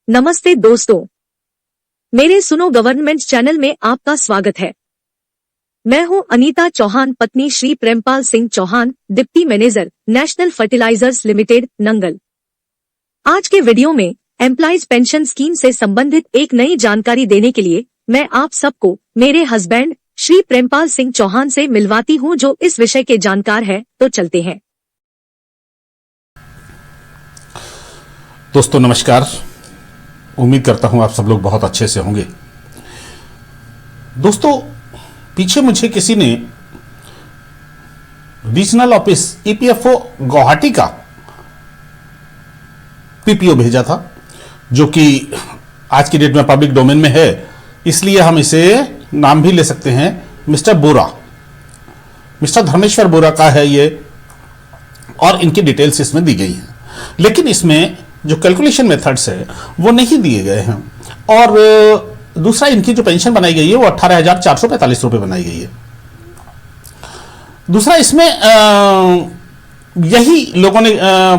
नमस्ते दोस्तों, मेरे सुनो गवर्नमेंट चैनल में आपका स्वागत है। मैं हूं अनीता चौहान, पत्नी Shri Prempal Singh Chauhan, deputy manager, National Fertilizers Limited, Nangal. आज के वीडियो में एम्प्लॉइज पेंशन स्कीम से संबंधित एक नई जानकारी देने के लिए मैं आप सबको मेरे हस्बैंड श्री प्रेमपाल सिंह चौहान से मिलवाती हूं, जो इस विषय के जानकार है। तो चलते हैं। दोस्तों नमस्कार, उम्मीद करता हूं आप सब लोग बहुत अच्छे से होंगे। दोस्तों, पीछे मुझे किसी ने रीजनल ऑफिस ईपीएफओ गुवाहाटी का पीपीओ भेजा था, जो कि आज की डेट में पब्लिक डोमेन में है, इसलिए हम इसे नाम भी ले सकते हैं मिस्टर बोरा, मिस्टर धर्मेश्वर बोरा का है ये, और इनकी डिटेल्स इसमें दी गई हैं। लेकिन इसमें जो कैलकुलेशन मेथड्स है वो नहीं दिए गए हैं, और दूसरा इनकी जो पेंशन बनाई गई है वो 18,445 रुपए बनाई गई है। दूसरा इसमें यही लोगों ने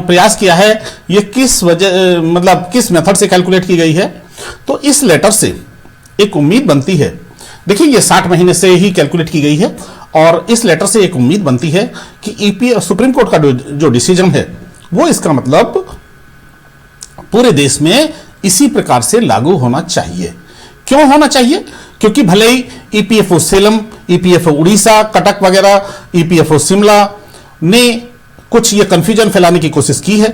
प्रयास किया है, ये किस वजह मतलब किस मेथड से कैलकुलेट की गई है। तो इस लेटर से एक उम्मीद बनती है, देखिए ये 60 महीने से ही कैलकुलेट की गई है, और इस लेटर से एक उम्मीद बनती है कि ईपीएफ सुप्रीम कोर्ट का जो डिसीजन है वो इसका मतलब पूरे देश में इसी प्रकार से लागू होना चाहिए। क्यों होना चाहिए? क्योंकि भले ही ईपीएफओ सेलम, ईपीएफओ उड़ीसा, कटक वगैरह, ईपीएफओ शिमला ने कुछ ये कंफ्यूजन फैलाने की कोशिश की है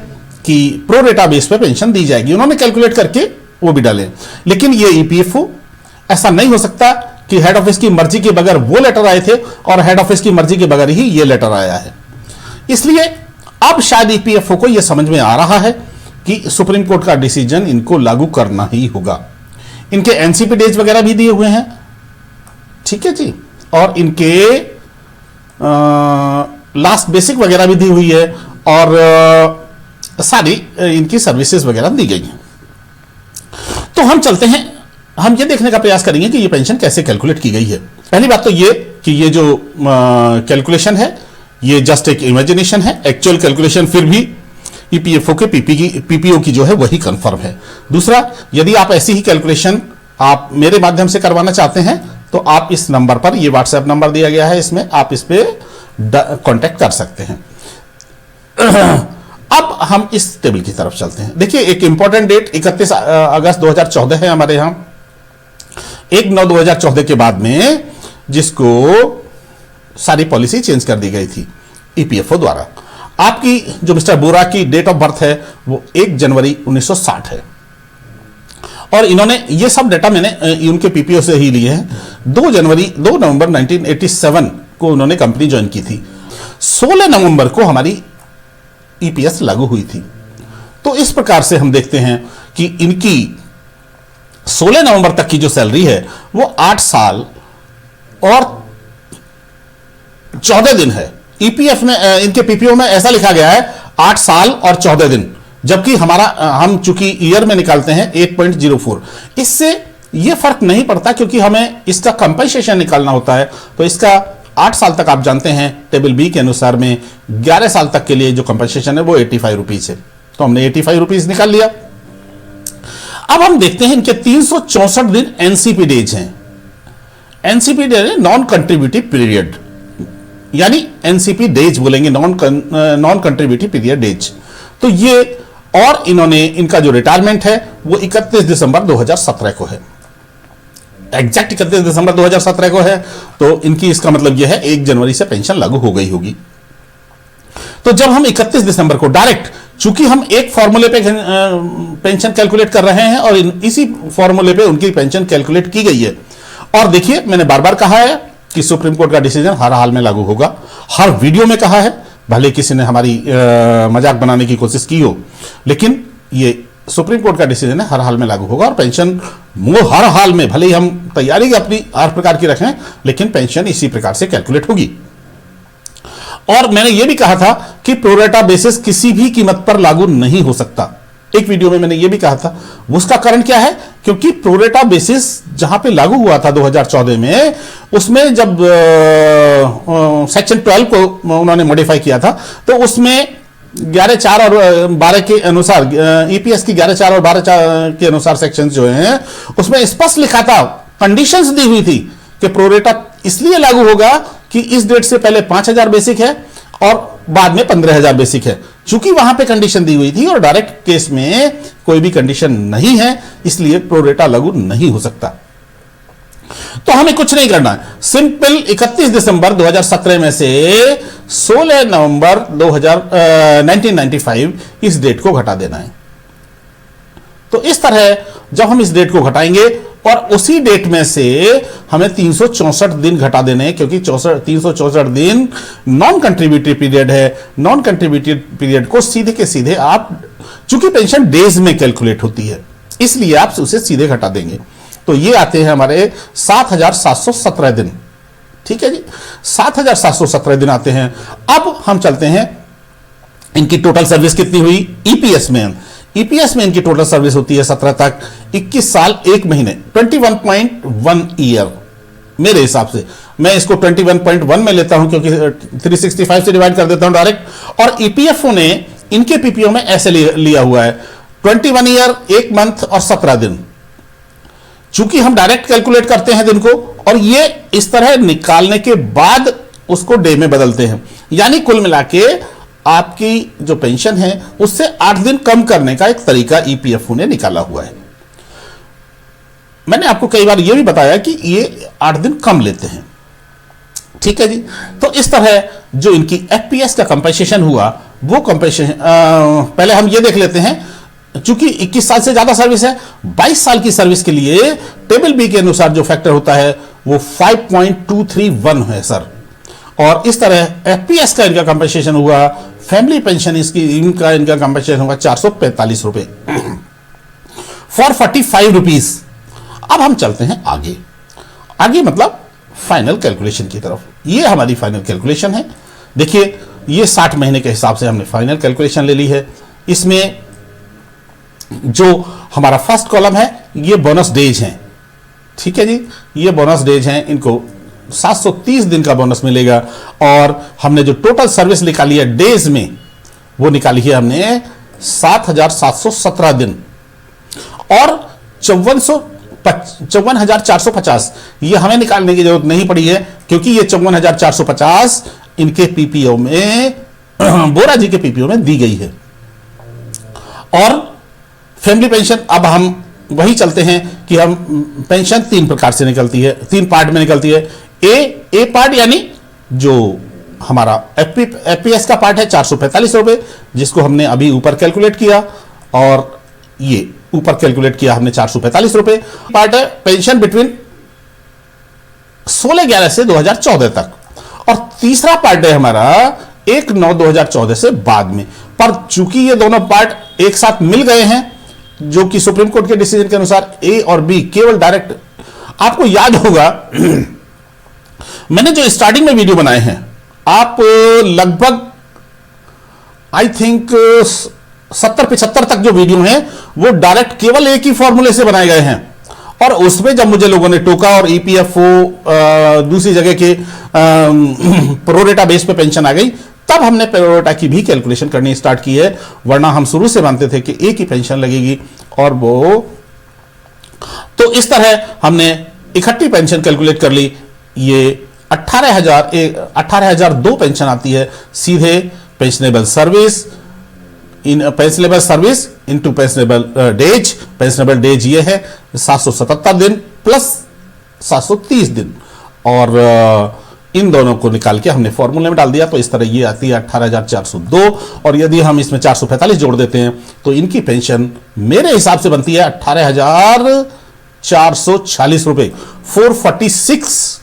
कि प्रो रेटा बेस पे पेंशन दी जाएगी, उन्होंने कैलकुलेट करके वो भी डाले। लेकिन ये ईपीएफओ ऐसा नहीं हो सकता कि हेड ऑफिस की मर्जी के बगैर वो लेटर आए थे और हेड ऑफिस की मर्जी के बगैर ही ये लेटर आया है। इसलिए अब शायद ईपीएफओ को यह समझ में आ रहा है कि सुप्रीम कोर्ट का डिसीजन इनको लागू करना ही होगा। इनके एनसीपी डेज वगैरह भी दिए हुए हैं, ठीक है जी, और इनके लास्ट बेसिक वगैरह भी दी हुई है, और सारी इनकी सर्विसेज वगैरह दी गई हैं। तो हम चलते हैं, हम ये देखने का प्रयास करेंगे कि ये पेंशन कैसे कैलकुलेट की गई है। पहली बात तो ये कि ये जो कैलकुलेशन है ये जस्ट एक इमेजिनेशन है, एक्चुअल कैलकुलेशन फिर भी ईपीएफओ के पीपीओ की जो है वही कंफर्म है। दूसरा, यदि आप ऐसी ही कैलकुलेशन आप मेरे माध्यम से करवाना चाहते हैं तो आप इस नंबर पर, ये व्हाट्सएप नंबर दिया गया है, इसमें आप इस पे कांटेक्ट कर सकते हैं। अब हम इस टेबल की तरफ चलते हैं। देखिए, एक इंपॉर्टेंट डेट 31 अगस्त 2014 है हमारे यहां। 1/9/2014 के बाद में जिसको सारी पॉलिसी चेंज कर दी गई थी ईपीएफओ द्वारा। आपकी जो मिस्टर बोरा की डेट ऑफ बर्थ है वो 1 जनवरी 1960 है, और इन्होंने ये सब डेटा मैंने उनके पीपीओ से ही लिए हैं। 2 नवंबर 1987 को उन्होंने कंपनी ज्वाइन की थी। 16 नवंबर को हमारी ईपीएस लागू हुई थी। तो इस प्रकार से हम देखते हैं कि इनकी 16 नवंबर तक की जो सैलरी है वो 8 साल और 14 दिन है। ईपीएफ में, इनके पीपीओ में ऐसा लिखा गया है 8 साल और 14 दिन, जबकि हम चूंकि ईयर में निकालते हैं 8.04। इससे यह फर्क नहीं पड़ता, क्योंकि हमें इसका कंपनसेशन निकालना होता है। तो इसका 8 साल तक आप जानते हैं टेबल बी के अनुसार में 11 साल तक के लिए जो कंपनसेशन है वो 85 रुपीज है। तो हमने 85 रुपीज निकाल लिया। अब हम देखते हैं इनके 364 दिन एनसीपी डेज हैं। NCP days non contributive period, यानी एनसीपी डेज बोलेंगे, नॉन कंट्रीब्यूटिव पीरियड डेज। तो ये, और इन्होंने इनका जो रिटायरमेंट है वो 31 दिसंबर 2017 को है, एग्जैक्ट 31 दिसंबर 2017 को है। तो इनकी, इसका मतलब यह है 1 जनवरी से पेंशन लागू हो गई होगी। तो जब हम 31 दिसंबर को डायरेक्ट, चूंकि हम एक फॉर्मूले पे पेंशन कैलकुलेट कर रहे हैं और इसी फॉर्मूले पे उनकी पेंशन कैलकुलेट की गई है। और देखिए, मैंने बार बार कहा है कि सुप्रीम कोर्ट का डिसीजन हर हाल में लागू होगा, हर वीडियो में कहा है, भले किसी ने हमारी मजाक बनाने की कोशिश की हो, लेकिन ये सुप्रीम कोर्ट का डिसीजन है, हर हाल में लागू होगा। और पेंशन वो हर हाल में, भले ही हम तैयारी अपनी हर प्रकार की रखें, लेकिन पेंशन इसी प्रकार से कैलकुलेट होगी। और मैंने यह भी कहा था कि प्रोरेटा बेसिस किसी भी कीमत पर लागू नहीं हो सकता। एक वीडियो में मैंने यह भी कहा था। उसका कारण क्या है? क्योंकि प्रोरेटा बेसिस जहां पे लागू हुआ था 2014 में, उसमें जब सेक्शन 12 को उन्होंने मॉडिफाई किया था, तो उसमें 11(4) और 12 के अनुसार, ईपीएस की 11(4) और 12 के अनुसार सेक्शन जो हैं उसमें स्पष्ट लिखा था, कंडीशंस दी हुई थी कि प्रोरेटा इसलिए लागू होगा कि इस डेट से पहले 5,000 बेसिक है और बाद में 15,000 बेसिक है। चूंकि वहां पे कंडीशन दी हुई थी और डायरेक्ट केस में कोई भी कंडीशन नहीं है, इसलिए प्रोरेटा लागू नहीं हो सकता। तो हमें कुछ नहीं करना है, सिंपल 31 दिसंबर 2017 में से 16 नवंबर 1995 इस डेट को घटा देना है। तो इस तरह जब हम इस डेट को घटाएंगे और उसी डेट में से हमें 364 दिन घटा देने हैं, क्योंकि 364 दिन नॉन कंट्रीब्यूटरी पीरियड है। नॉन कंट्रीब्यूटरी पीरियड को सीधे के सीधे आप, चूंकि पेंशन डेज में कैलकुलेट होती है, इसलिए आप उसे सीधे घटा देंगे। तो ये आते हैं हमारे 7,717 दिन। ठीक है जी, 7,717 दिन आते हैं। अब हम चलते हैं, इनकी टोटल सर्विस कितनी हुई ईपीएस में। ईपीएस में इनकी टोटल सर्विस होती है 17 तक 21 साल 1 महीने, 21.1 ईयर। मेरे हिसाब से मैं इसको 21.1 में लेता हूं, क्योंकि 365 से डिवाइड कर देता हूं डायरेक्ट। और ईपीएफओ ने इनके पीपीओ में ऐसे लिया हुआ है 21 ईयर 1 मंथ और 17 दिन। चूंकि हम डायरेक्ट कैलकुलेट करते हैं दिन को, और ये इस तरह निकालने के बाद उसको डे में बदलते हैं, यानी कुल मिला के आपकी जो पेंशन है उससे 8 दिन कम करने का एक तरीका ईपीएफओ ने निकाला हुआ है। मैंने आपको कई बार यह भी बताया कि ये 8 दिन कम लेते हैं। ठीक है जी, तो इस तरह जो इनकी एफपीएस का कंपनसेशन हुआ, वो कंपनसेशन पहले हम ये देख लेते हैं। चूंकि 21 साल से ज्यादा सर्विस है, 22 साल की सर्विस के लिए टेबल बी के अनुसार जो फैक्टर होता है वो 5.231 है सर। और इस तरह एफपीएस का इनका कंपनसेशन हुआ, फैमिली पेंशन स्कीम का इनका कंपनसेशन हुआ 445 रुपए फॉर 45 रुपीज। अब हम चलते हैं आगे, आगे मतलब फाइनल कैलकुलेशन की तरफ। ये हमारी फाइनल कैलकुलेशन है। देखिए, ये 60 महीने के हिसाब से हमने फाइनल कैलकुलेशन ले ली है। इसमें जो हमारा फर्स्ट कॉलम है ये बोनस डेज हैं। ठीक है जी, ये बोनस डेज हैं, इनको 730 दिन का बोनस मिलेगा। और हमने जो टोटल सर्विस निकाली है डेज में, वो निकाली है हमने 7,717 दिन। और 54,450 ये हमें निकालने की जरूरत नहीं पड़ी है, क्योंकि ये 54,450 इनके पीपीओ में, बोरा जी के पीपीओ में दी गई है। और फैमिली पेंशन, अब हम वही चलते हैं कि हम पेंशन 3 प्रकार से निकलती है, 3 पार्ट में निकलती है। ए पार्ट यानी जो हमारा एफपीएस का पार्ट है 445 रुपए, जिसको हमने अभी ऊपर कैलकुलेट किया, और ये ऊपर कैलकुलेट किया हमने 445 रुपए। पार्ट है पेंशन बिटवीन 16/11 से 2014 तक। और तीसरा पार्ट है हमारा 1/9/2014 से बाद में। पर चूंकि ये दोनों पार्ट एक साथ मिल गए हैं, जो कि सुप्रीम कोर्ट के डिसीजन के अनुसार ए और बी केवल डायरेक्ट, आपको याद होगा मैंने जो स्टार्टिंग में वीडियो बनाए हैं, आप लगभग आई थिंक 70-75 तक जो वीडियो हैं वो डायरेक्ट केवल एक ही फॉर्मूले से बनाए गए हैं। और उसमें जब मुझे लोगों ने टोका और ईपीएफओ दूसरी जगह के प्रोरेटा बेस पे पेंशन आ गई, तब हमने प्रोरेटा की भी कैलकुलेशन करनी स्टार्ट की है। वरना हम शुरू से मानते थे कि एक ही पेंशन लगेगी, और वो तो इस तरह हमने इकट्ठी पेंशन कैलकुलेट कर ली। ये 18,002 पेंशन आती है सीधे pensionable service, in pensionable service into pensionable days. Pensionable days ये है 777 दिन प्लस 730 दिन, और इन दोनों को निकाल के हमने फॉर्मूले में डाल दिया। तो इस तरह ये आती है 18,402, और यदि हम इसमें 445 जोड़ देते हैं तो इनकी पेंशन मेरे हिसाब से बनती है 18,440 रुपए, 446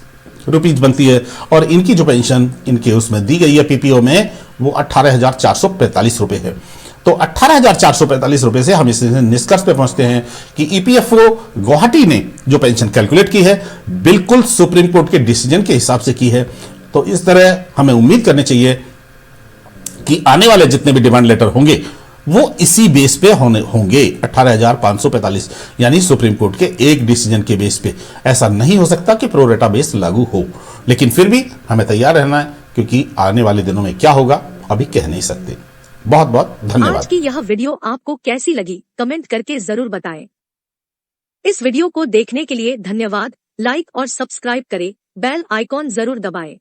रुपीज बनती है। और इनकी जो पेंशन इनके उसमें दी गई है पीपीओ में, वो 18,445 रुपए है। तो 18,445 रुपए से हम इस निष्कर्ष पे पहुंचते हैं कि ईपीएफओ गुवाहाटी ने जो पेंशन कैलकुलेट की है, बिल्कुल सुप्रीम कोर्ट के डिसीजन के हिसाब से की है। तो इस तरह हमें उम्मीद करनी चाहिए कि आने वाले जितने भी डिमांड लेटर होंगे वो इसी बेस पे होंगे 18,545, यानी सुप्रीम कोर्ट के एक डिसीजन के बेस पे। ऐसा नहीं हो सकता कि प्रोरेटा बेस लागू हो, लेकिन फिर भी हमें तैयार रहना है, क्योंकि आने वाले दिनों में क्या होगा अभी कह नहीं सकते। बहुत बहुत धन्यवाद। आज की यह वीडियो आपको कैसी लगी कमेंट करके जरूर बताएं। इस वीडियो को देखने के लिए धन्यवाद। लाइक और सब्सक्राइब करें, बेल आइकॉन जरूर दबाएं।